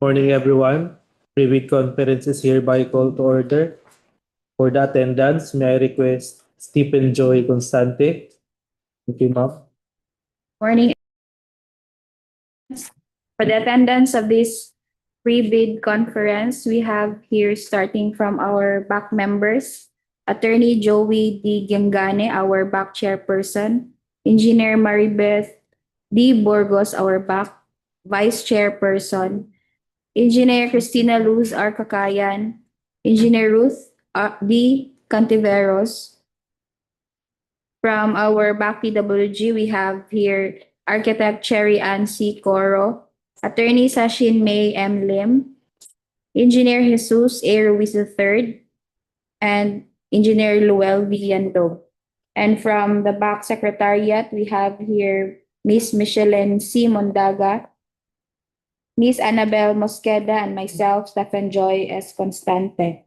Morning, everyone. Pre-bid conference is hereby called to order. For the attendance, may I request Stephen Joy Constante? Thank you, ma'am. Morning. For the attendance of this pre-bid conference, we have here starting from our back members, Attorney Joey D. Gangane, our back chairperson, Engineer Maribeth D. Burgos, our back vice chairperson, Engineer Cristina Luz R. Kakayan, Engineer Ruth D. Cantiveros. From our back PWG, we have here Architect Cherry Ann C. Coro, Attorney Sashin May M. Lim, Engineer Jesus A. Ruiz III, and Engineer Luel Villando. And from the back secretariat, we have here Miss Micheline C. Mondaga, Miss Annabel Mosqueda, and myself, Stephen Joy S. Constante.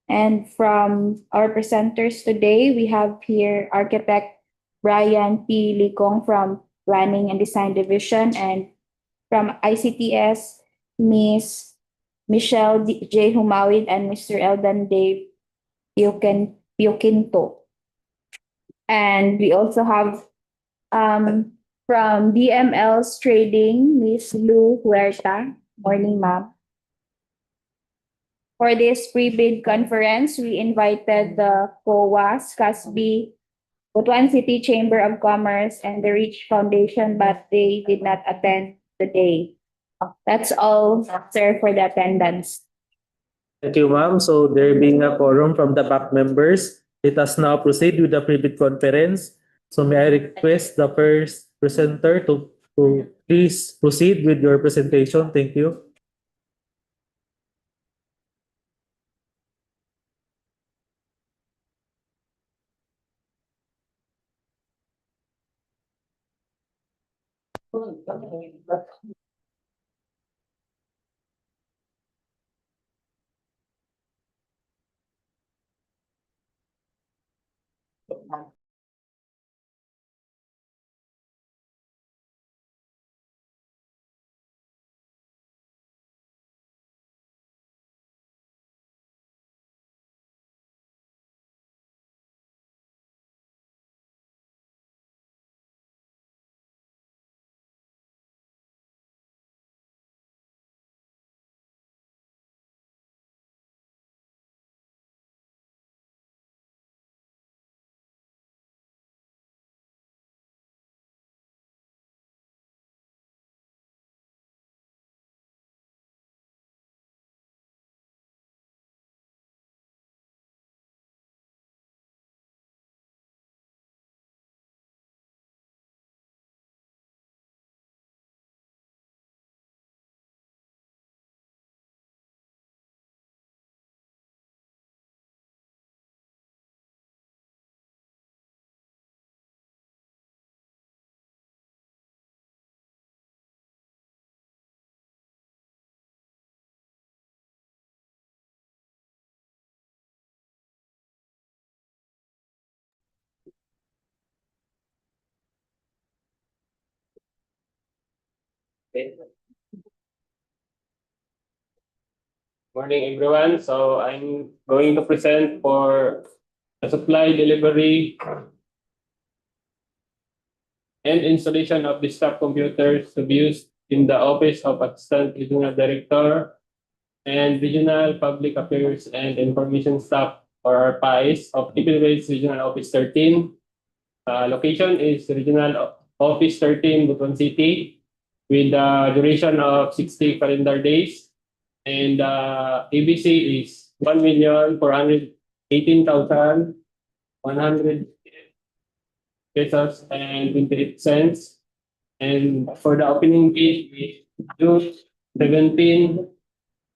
And from our presenters today, we have here Architect Brian P. Licong from Planning and Design Division, and from ICTS, Miss Michelle J. Humawid and Mr. Eldan Dave Pioquinto. And we also have from DML's Trading, Miss Lou Huerta. Morning, ma'am. For this pre-bid conference, we invited the COAS, CASB, Butuan City Chamber of Commerce, and the Reach Foundation, but they did not attend today. That's all, sir, for the attendance. Thank you, ma'am. So there being a quorum from the back members, let us now proceed with the pre-bid conference. So may I request the first presenter to please proceed with your presentation. Thank you. Morning, everyone. So I'm going to present for the supply, delivery, and installation of desktop computers to be used in the Office of Assistant Regional Director and Regional Public Affairs and Information Staff, or RPAIS, of DPWH Regional Office 13. Location is Regional Office 13, Butuan City, with a duration of 60 calendar days. And ABC is 1,418,100 pesos and 28 cents. And for the opening date is June 17,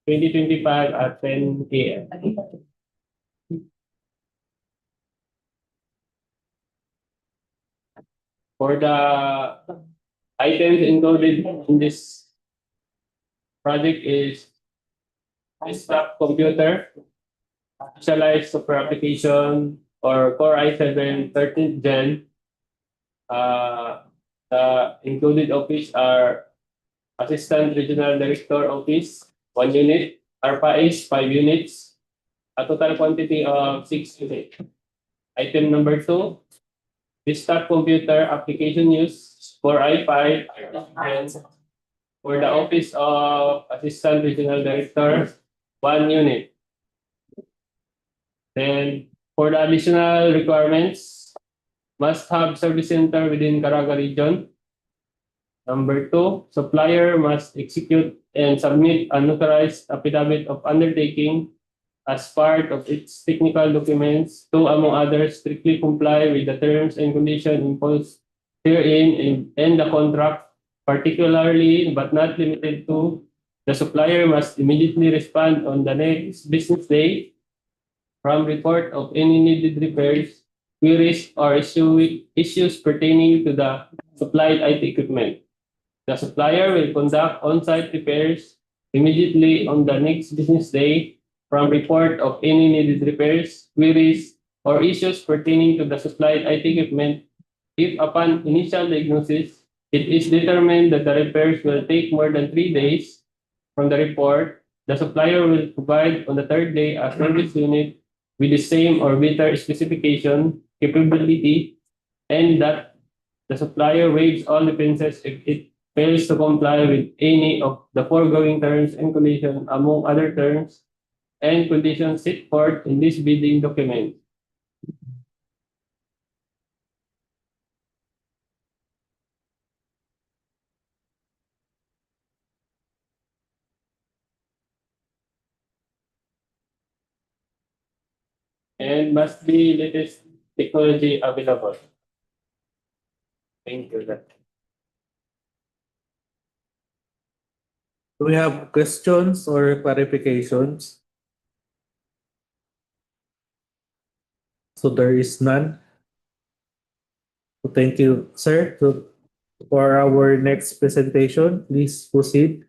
2025 at 10 a.m. For the items included in this project is desktop computer, specialized super application, or Core i7 13th Gen. The included office are Assistant Regional Director Office, 1 unit. ARPA is 5 units. A total quantity of 6 units. Item number 2, desktop computer application use for I5 and for the Office of Assistant Regional Director, 1 unit. Then for the additional requirements, must have service center within Caraga region. Number 2, supplier must execute and submit an authorized affidavit of undertaking as part of its technical documents to, among others, strictly comply with the terms and conditions imposed herein and the contract, particularly but not limited to, the supplier must immediately respond on the next business day from report of any needed repairs, queries, or issues pertaining to the supplied IT equipment. The supplier will conduct on-site repairs immediately on the next business day from report of any needed repairs, queries, or issues pertaining to the supplied IT equipment. If upon initial diagnosis, it is determined that the repairs will take more than 3 days from the report, the supplier will provide on the third day a service unit with the same or better specification, capability, and that the supplier waives all expenses if it fails to comply with any of the foregoing terms and conditions, among other terms and conditions set forth in this bidding document. And must be latest technology available. Thank you. Do we have questions or clarifications? So there is none. So thank you, sir. So for our next presentation, please proceed.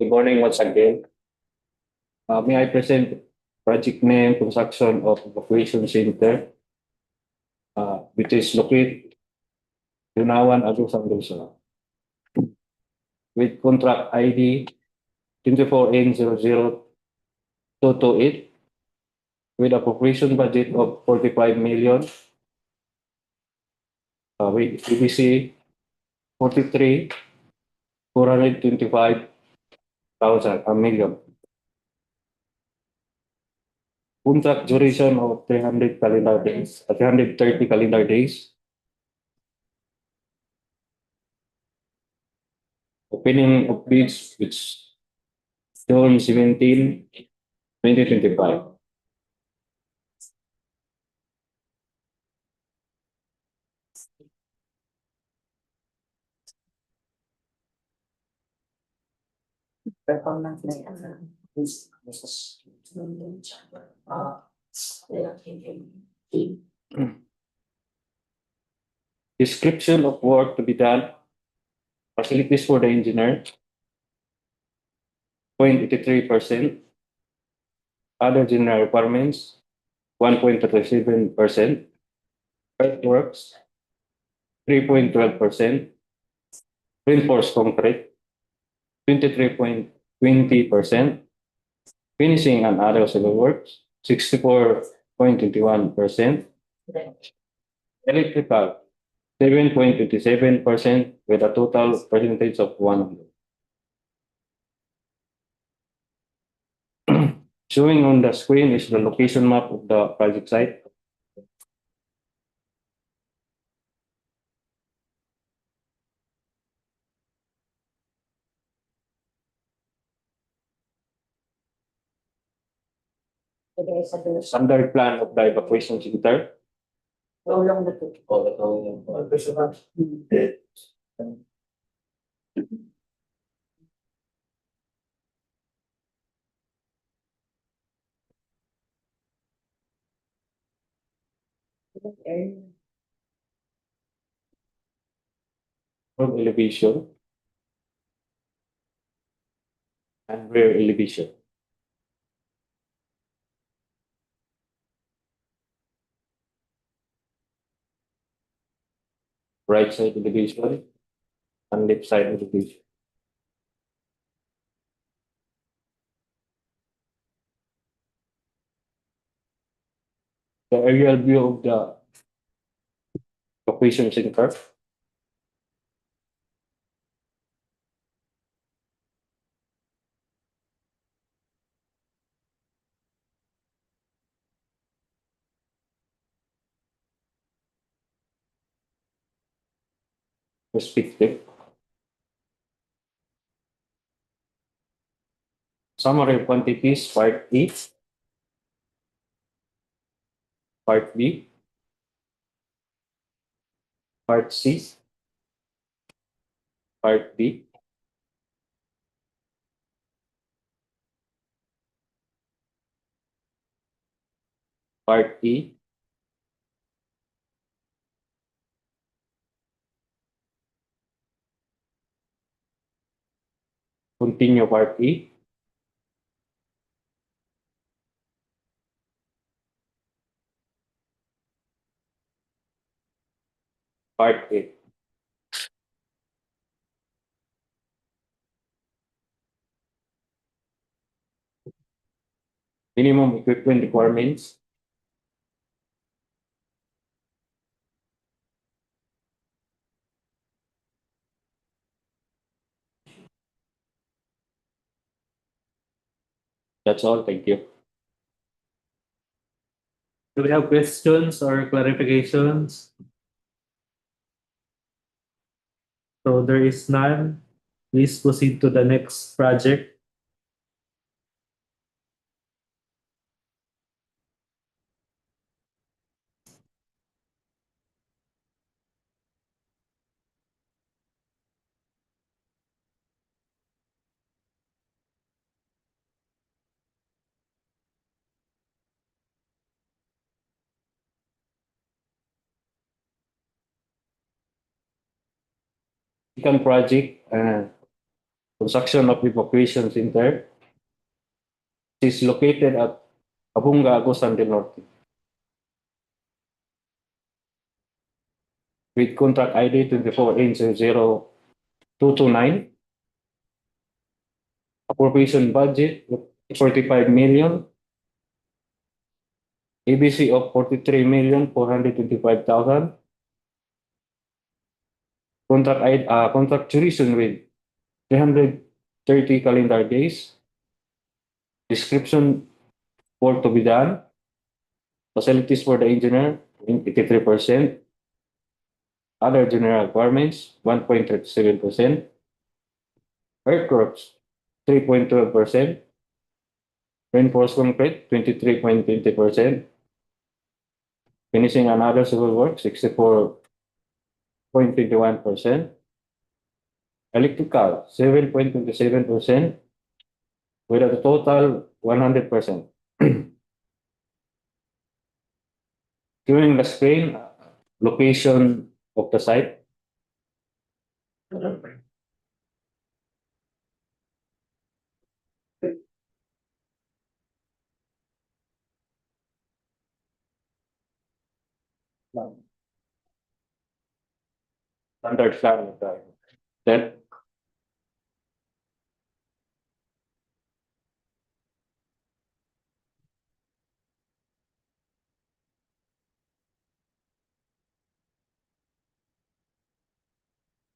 Good morning once again. May I present project name construction of evacuation center, which is located Yunawan, Agusan, Luzon, with contract ID 24N00228 with appropriation budget of 45 million, with EBC 43,425,000 a million. Contract duration of 300 calendar days, 330 calendar days. Opening of bids, which June 17, 2025. Performance na yan. Description of work to be done. Facilities for the engineer, 0.83%. Other general requirements, 1.37%. Earthworks, 3.12%. Reinforced concrete, 23.20%. Finishing and other civil works, 64.21%. Electrical, 7.27% with a total percentage of 100. Showing on the screen is the location map of the project site. Standard plan of the evacuation center. Tulong na to. Road elevation and rear elevation. Right side elevation and left side elevation. The aerial view of the evacuation center. Perspective. Summary of quantities, part E, part B, part C, part D, part E, continue part E, part A. Minimum equipment requirements. That's all. Thank you. Do we have questions or clarifications? So there is none. Please proceed to the next project. Second project, construction of evacuation center. It is located at Abunga, Agusan del Norte. With contract ID 24N00229. Appropriation budget of 45 million. ABC of 43,425,000. Contract duration with 330 calendar days. Description work to be done. Facilities for the engineer, 83%. Other general requirements, 1.37%. Earthworks, 3.12%. Reinforced concrete, 23.20%. Finishing and other civil work, 64.21%. Electrical, 7.27%, with a total 100%. During the spring, location of the site, standard plan of the then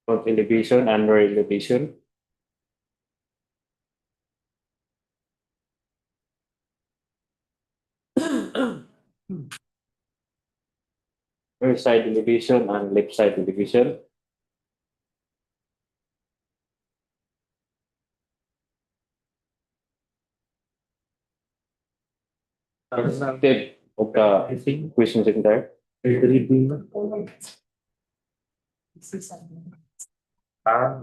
front elevation and rear elevation. Rear side elevation and left side elevation. Perspective of I the think questions in there. they're reading na. Ah,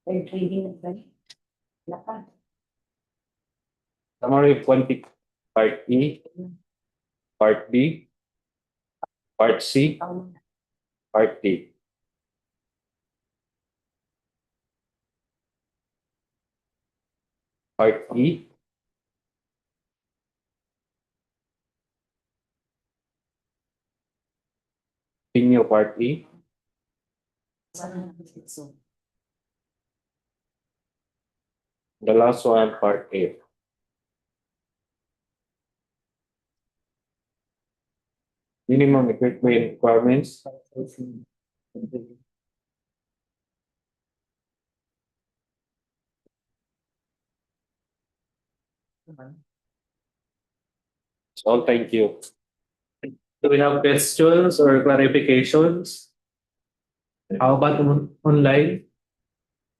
They're reading it, right? Naka. Summary of quantity, part E, part B, part C, part D. Part E, continue part E. The last one, part A. Minimum equipment requirements. So thank you. do we have questions or clarifications? How about online?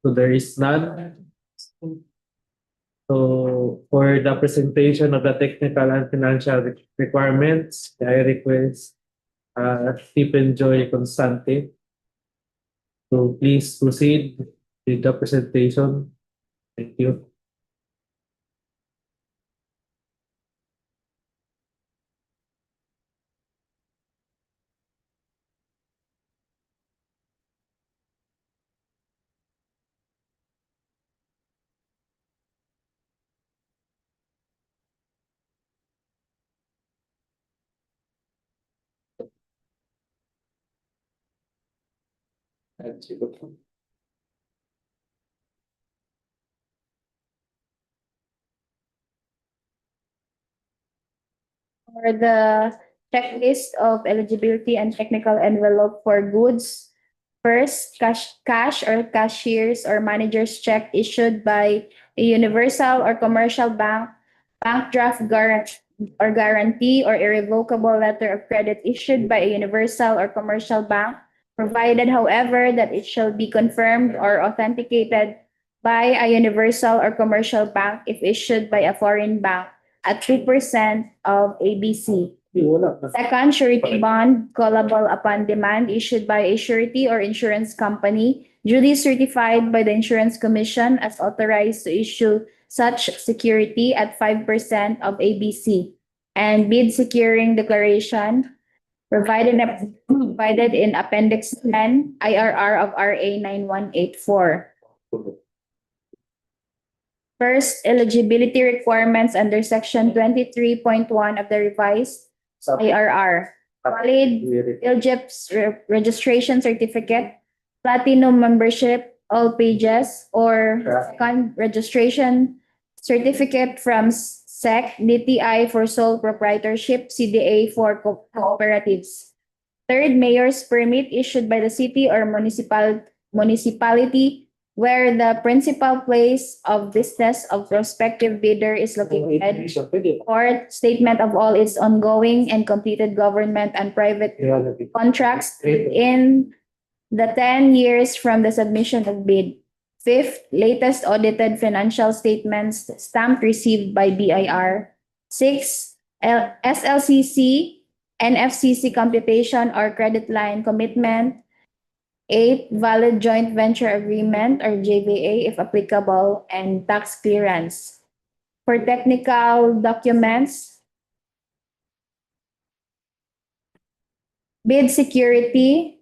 So there is none. So for the presentation of the technical and financial requirements, I request Stephen Joy Constante to please proceed with the presentation. Thank you. For the checklist of eligibility and technical envelope for goods. First, cash or cashier's or manager's check issued by a universal or commercial bank draft guarantee or irrevocable letter of credit issued by a universal or commercial bank, provided however that it shall be confirmed or authenticated by a universal or commercial bank if issued by a foreign bank at 3% of ABC. Second, surety bond callable upon demand issued by a surety or insurance company duly certified by the Insurance Commission as authorized to issue such security at 5% of ABC. And bid securing declaration provided in Appendix 10 IRR of RA 9184. First, eligibility requirements under Section 23.1 of the revised IRR. Valid ILJEP's registration certificate, platinum membership, all pages, or second registration certificate from SEC, DTI for sole proprietorship, CDA for cooperatives. Third, mayor's permit issued by the city or municipality where the principal place of business of prospective bidder is located. Fourth, statement of all its ongoing and completed government and private contracts in the 10 years from the submission of bid. Fifth, latest audited financial statements stamped received by BIR. Six, SLCC, NFCC computation or credit line commitment. Eight, valid joint venture agreement or JVA if applicable, and tax clearance. For technical documents, bid security.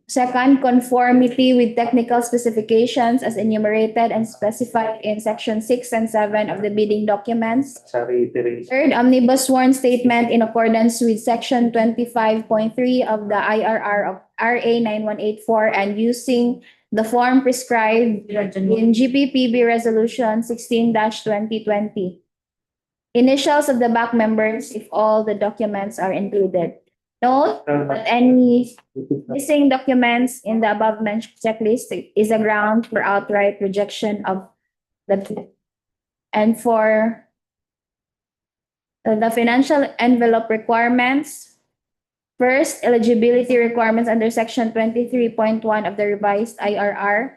Second, conformity with technical specifications as enumerated and specified in section 6 and 7 of the bidding documents. Third, omnibus sworn statement in accordance with section 25.3 of the IRR of RA 9184 and using the form prescribed in GPPB Resolution 16-2020. Initials of the back members if all the documents are included. Note that any missing documents in the above mentioned checklist is a ground for outright rejection of the bid. And for the financial envelope requirements, first, eligibility requirements under section 23.1 of the revised IRR.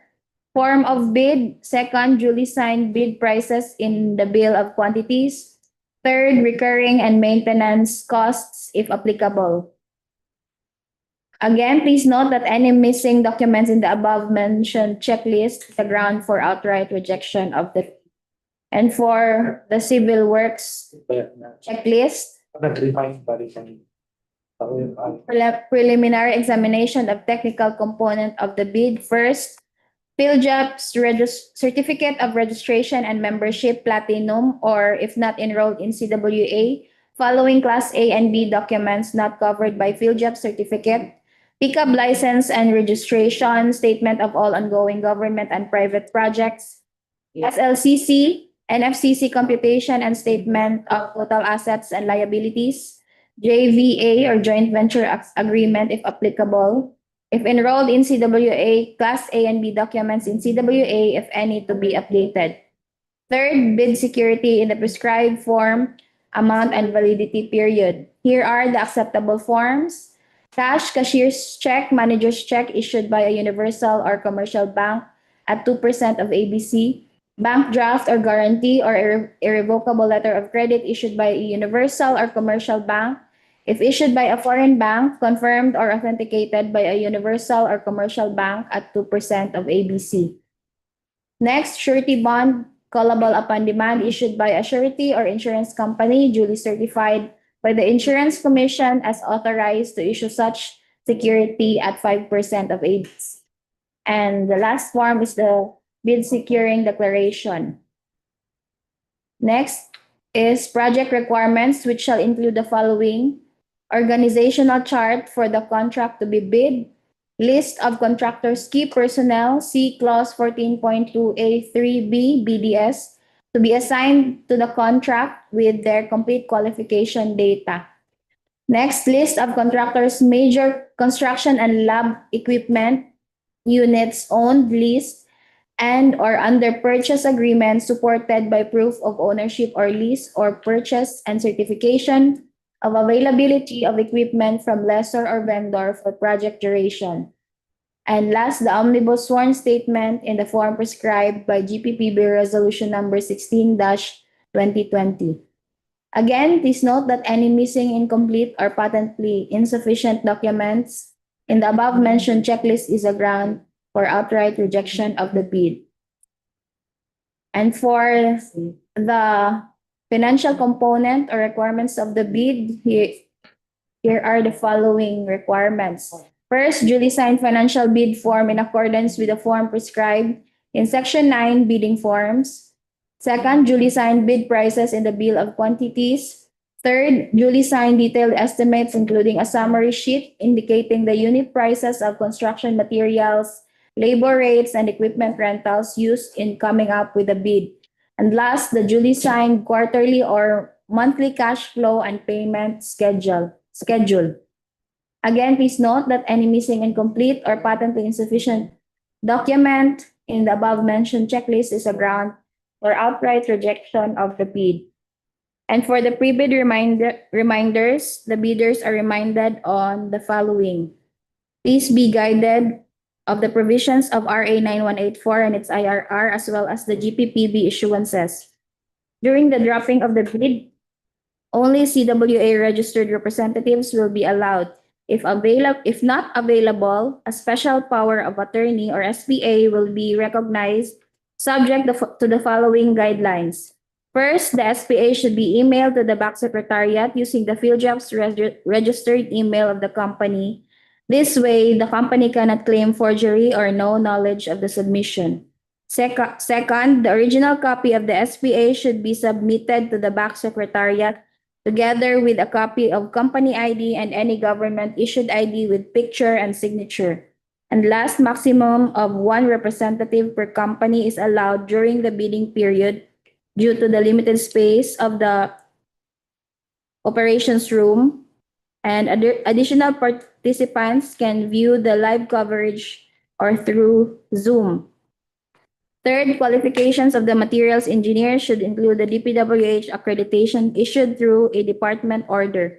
Form of bid. Second, duly signed bid prices in the bill of quantities. Third, recurring and maintenance costs if applicable. Again, please note that any missing documents in the above mentioned checklist is a ground for outright rejection of the. And for the civil works checklist, preliminary examination of technical component of the bid. First, PhilJob's certificate of registration and membership platinum, or if not enrolled in CWA, following Class A and B documents not covered by PhilJob certificate. Pickup license and registration, statement of all ongoing government and private projects. SLCC, NFCC computation and statement of total assets and liabilities. JVA or joint venture agreement if applicable. If enrolled in CWA, Class A and B documents in CWA, if any, to be updated. Third, bid security in the prescribed form, amount, and validity period. Here are the acceptable forms. Cash, cashier's check, manager's check issued by a universal or commercial bank at 2% of ABC. Bank draft or guarantee or irrevocable letter of credit issued by a universal or commercial bank. If issued by a foreign bank, confirmed or authenticated by a universal or commercial bank at 2% of ABC. Next, surety bond, callable upon demand, issued by a surety or insurance company duly certified by the Insurance Commission as authorized to issue such security at 5% of ABC. And the last form is the bid securing declaration. Next is project requirements, which shall include the following: organizational chart for the contract to be bid, list of contractors' key personnel, see clause 14.2A3B BDS, to be assigned to the contract with their complete qualification data. Next, list of contractors' major construction and lab equipment units owned, leased, and or under purchase agreement supported by proof of ownership or lease or purchase and certification of availability of equipment from lessor or vendor for project duration. And last, the omnibus sworn statement in the form prescribed by GPPB Resolution number 16-2020. Again, please note that any missing, incomplete, or patently insufficient documents in the above mentioned checklist is a ground for outright rejection of the bid. And for the financial component or requirements of the bid, here are the following requirements. First, duly signed financial bid form in accordance with the form prescribed in Section 9 bidding forms. Second, duly signed bid prices in the bill of quantities. Third, duly signed detailed estimates including a summary sheet indicating the unit prices of construction materials, labor rates, and equipment rentals used in coming up with a bid. And last, the duly signed quarterly or monthly cash flow and payment schedule. Again, please note that any missing, incomplete, or patently insufficient document in the above mentioned checklist is a ground for outright rejection of the bid. And for the pre-bid reminders, the bidders are reminded on the following. Please be guided of the provisions of RA 9184 and its IRR, as well as the GPPB issuances. During the drafting of the bid, only CWA registered representatives will be allowed. If not available, a special power of attorney or SPA will be recognized subject to the following guidelines. First, the SPA should be emailed to the back secretariat using the PhilJobs registered email of the company. This way, the company cannot claim forgery or no knowledge of the submission. Second, the original copy of the SPA should be submitted to the back secretariat together with a copy of company ID and any government-issued ID with picture and signature. And last, maximum of one representative per company is allowed during the bidding period due to the limited space of the operations room. And additional participants can view the live coverage or through Zoom. Third, qualifications of the materials engineer should include the DPWH accreditation issued through a department order.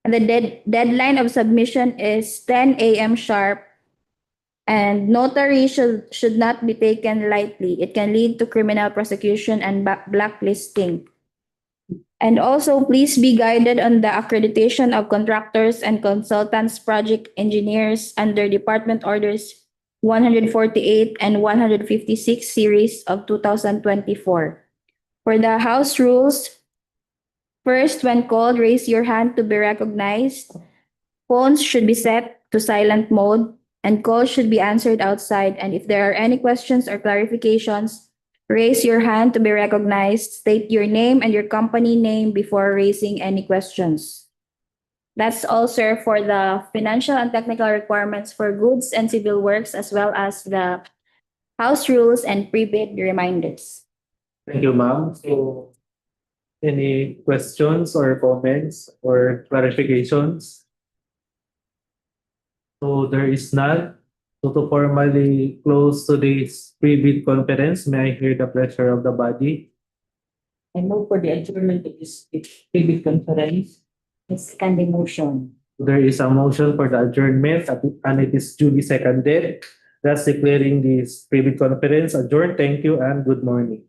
And the deadline of submission is 10 a.m. sharp. And notary should not be taken lightly. It can lead to criminal prosecution and blacklisting. And also, please be guided on the accreditation of contractors and consultants, project engineers under Department Orders 148 and 156 series of 2024. For the House rules, first, when called, raise your hand to be recognized. Phones should be set to silent mode, and calls should be answered outside. And if there are any questions or clarifications, raise your hand to be recognized. State your name and your company name before raising any questions. That's all, sir, for the financial and technical requirements for goods and civil works, as well as the House rules and pre-bid reminders. Thank you, ma'am. So, any questions or comments or clarifications? So there is none. So to formally close today's pre-bid conference, may I hear the pleasure of the body? I move for the adjournment of this big conference. I second the motion. There is a motion for the adjournment and it is duly seconded. Thus declaring this pre-bid conference adjourned. Thank you and good morning.